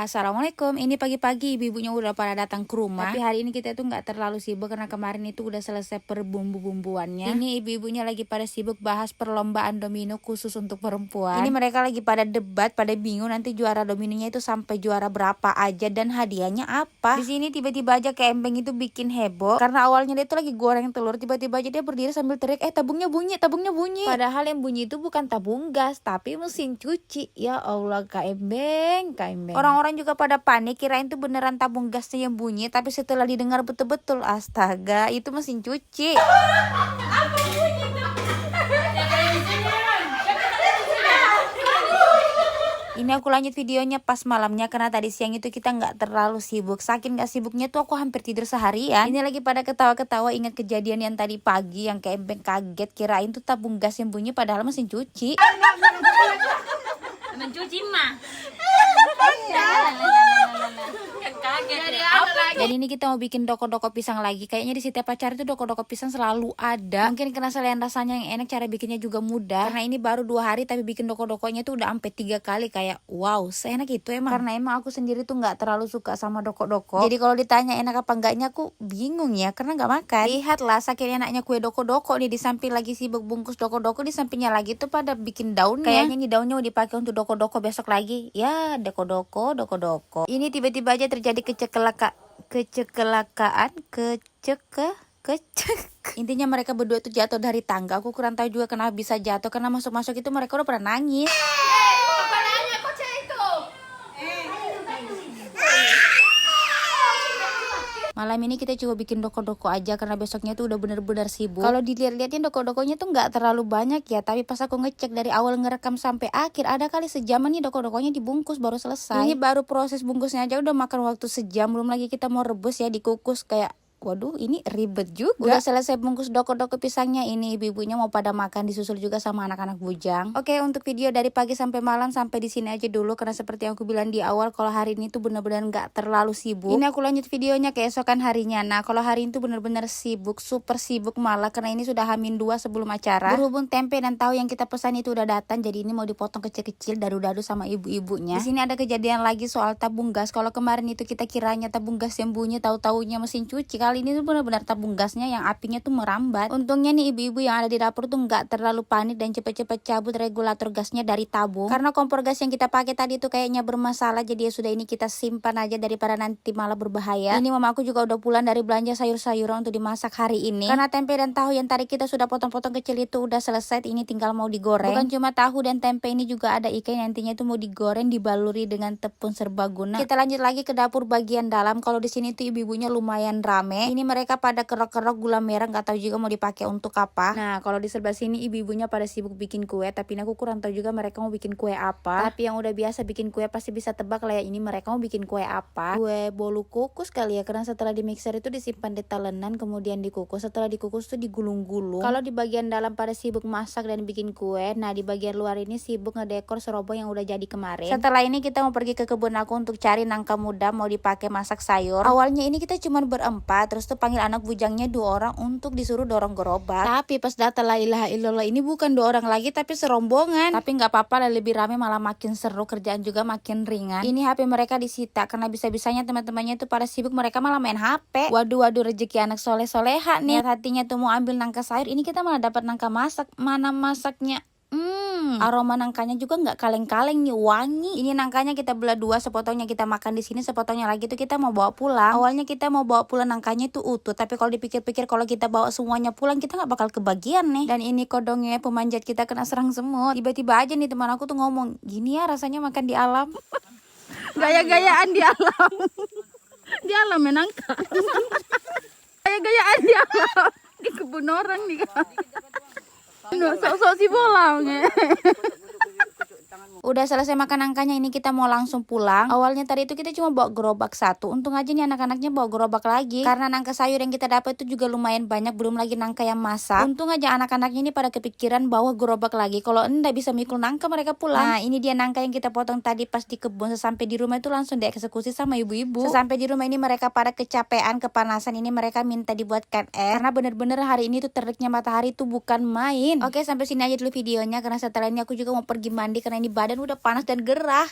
Assalamualaikum, ini pagi-pagi ibu-ibunya udah pada datang ke rumah. Tapi hari ini kita tuh nggak terlalu sibuk karena kemarin itu udah selesai perbumbu-bumbuannya. Ini ibu-ibunya lagi pada sibuk bahas perlombaan domino khusus untuk perempuan. Ini mereka lagi pada debat, pada bingung nanti juara dominonya itu sampai juara berapa aja dan hadiahnya apa. Di sini tiba-tiba aja Kak Embeng itu bikin heboh karena awalnya dia itu lagi goreng telur, tiba-tiba aja dia berdiri sambil teriak, tabungnya bunyi, tabungnya bunyi. Padahal yang bunyi itu bukan tabung gas, tapi mesin cuci. Ya Allah Kak Embeng, Kak Embeng. Orang juga pada panik kirain tuh beneran tabung gasnya yang bunyi, tapi setelah didengar betul-betul, astaga itu mesin cuci. Ini aku lanjut videonya pas malamnya karena tadi siang itu kita nggak terlalu sibuk. Saking nggak sibuknya tuh aku hampir tidur seharian. Ini lagi pada ketawa-ketawa ingat kejadian yang tadi pagi yang Kak Embeng kaget kirain tuh tabung gas yang bunyi padahal mesin cuci. Mencuci mah. Jadi ini kita mau bikin doko-doko pisang lagi. Kayaknya di setiap acara itu doko-doko pisang selalu ada. Mungkin karena selain rasanya yang enak, cara bikinnya juga mudah. Karena ini baru 2 hari tapi bikin doko-dokonya tuh udah sampai 3 kali. Kayak wow, seenak itu emang. Karena emang aku sendiri tuh nggak terlalu suka sama doko-doko. Jadi kalau ditanya enak apa enggaknya aku bingung ya, karena nggak makan. Lihatlah saking enaknya kue doko-doko nih, di samping lagi sibuk bungkus doko-doko, di sampingnya lagi tuh pada bikin daunnya. Kayaknya nih daunnya mau dipakai untuk doko-doko besok lagi. Ya, doko-doko. Ini tiba-tiba aja terjadi intinya mereka berdua tuh jatuh dari tangga. Aku kurang tahu juga kenapa bisa jatuh, karena masuk-masuk itu mereka udah pernah nangis. Malam ini kita coba bikin doko-doko aja karena besoknya tuh udah bener-bener sibuk. Kalau dilihat-lihatin doko-dokonya tuh nggak terlalu banyak ya, tapi pas aku ngecek dari awal ngerekam sampai akhir ada kali sejaman nih doko-dokonya dibungkus baru selesai. Ini baru proses bungkusnya aja udah makan waktu sejam, belum lagi kita mau rebus ya, dikukus kayak waduh ini ribet juga. Udah selesai bungkus doko-doko pisangnya, ini ibu-ibunya mau pada makan, disusul juga sama anak-anak bujang. Oke, untuk video dari pagi sampai malam sampai di sini aja dulu karena seperti yang aku bilang di awal kalau hari ini tuh bener-bener nggak terlalu sibuk. Ini aku lanjut videonya keesokan harinya. Nah kalau hari ini tuh bener-bener sibuk, super sibuk malah karena ini sudah H-2 sebelum acara. Berhubung tempe dan tahu yang kita pesan itu udah datang, jadi ini mau dipotong kecil-kecil dadu-dadu sama ibu-ibunya. Di sini ada kejadian lagi soal tabung gas. Kalau kemarin itu kita kiranya tabung gas yang bunyi, tahu-taunya mesin cuci. Kali ini tuh benar-benar tabung gasnya yang apinya tuh merambat. Untungnya nih ibu-ibu yang ada di dapur tuh nggak terlalu panik dan cepet-cepet cabut regulator gasnya dari tabung. Karena kompor gas yang kita pakai tadi tuh kayaknya bermasalah, jadi ya sudah ini kita simpan aja daripada nanti malah berbahaya. Ini mama aku juga udah pulang dari belanja sayur-sayuran untuk dimasak hari ini. Karena tempe dan tahu yang tadi kita sudah potong-potong kecil itu udah selesai, ini tinggal mau digoreng. Bukan cuma tahu dan tempe, ini juga ada ikan yang nantinya tuh mau digoreng dibaluri dengan tepung serbaguna. Kita lanjut lagi ke dapur bagian dalam. Kalau di sini tuh ibu-ibunya lumayan rame. Ini mereka pada kerok-kerok gula merah, nggak tahu juga mau dipakai untuk apa. Nah kalau di sebelah sini ibu-ibunya pada sibuk bikin kue, tapi ini aku kurang tahu juga mereka mau bikin kue apa. Tapi yang udah biasa bikin kue pasti bisa tebak lah ya, ini mereka mau bikin kue apa. Kue bolu kukus kali ya, karena setelah di mixer itu disimpan di talenan kemudian dikukus. Setelah dikukus tuh digulung-gulung. Kalau di bagian dalam pada sibuk masak dan bikin kue, nah di bagian luar ini sibuk ngedekor serobong yang udah jadi kemarin. Setelah ini kita mau pergi ke kebun aku untuk cari nangka muda mau dipakai masak sayur. Awalnya ini kita cuma berempat, terus tuh panggil anak bujangnya 2 orang untuk disuruh dorong gerobak. Tapi pas data la ilaha illallah ini bukan 2 orang lagi tapi serombongan. Tapi nggak apa-apa lah, lebih rame malah makin seru, kerjaan juga makin ringan. Ini HP mereka disita karena bisa-bisanya teman-temannya itu pada sibuk, mereka malah main HP. Waduh rezeki anak soleh-soleha nih. Hatinya tuh mau ambil nangka sayur, ini kita malah dapat nangka masak. Mana masaknya? Aroma nangkanya juga nggak kaleng-kaleng nih, wangi. Ini nangkanya kita belah 2, sepotongnya kita makan di sini, sepotongnya lagi tuh kita mau bawa pulang. Awalnya kita mau bawa pulang nangkanya itu utuh, tapi kalau dipikir-pikir kalau kita bawa semuanya pulang kita nggak bakal kebagian nih. Dan ini kodongnya pemanjat kita kena serang semut. Tiba-tiba aja nih teman aku tuh ngomong, gini ya rasanya makan di alam. Gaya-gayaan di alam. Di alam menangka. Gaya-gayaan di alam. Di kebun orang nih kan. Sok-sok si bolang ya. Udah selesai makan nangkanya, ini kita mau langsung pulang. Awalnya tadi itu kita cuma bawa gerobak 1. Untung aja nih anak-anaknya bawa gerobak lagi. Karena nangka sayur yang kita dapat itu juga lumayan banyak, belum lagi nangka yang masak. Untung aja anak-anaknya ini pada kepikiran bawa gerobak lagi. Kalau enggak bisa mikul nangka mereka pulang. Nah ini dia nangka yang kita potong tadi pas di kebun. Sesampai di rumah itu langsung dieksekusi sama ibu-ibu. Sesampai di rumah ini mereka pada kecapean, kepanasan. Ini mereka minta dibuatkan es. Karena bener-bener hari ini tuh teriknya matahari tuh bukan main. Oke, sampai sini aja dulu videonya karena setelah ini aku juga mau pergi mandi karena ini badan udah panas dan gerah.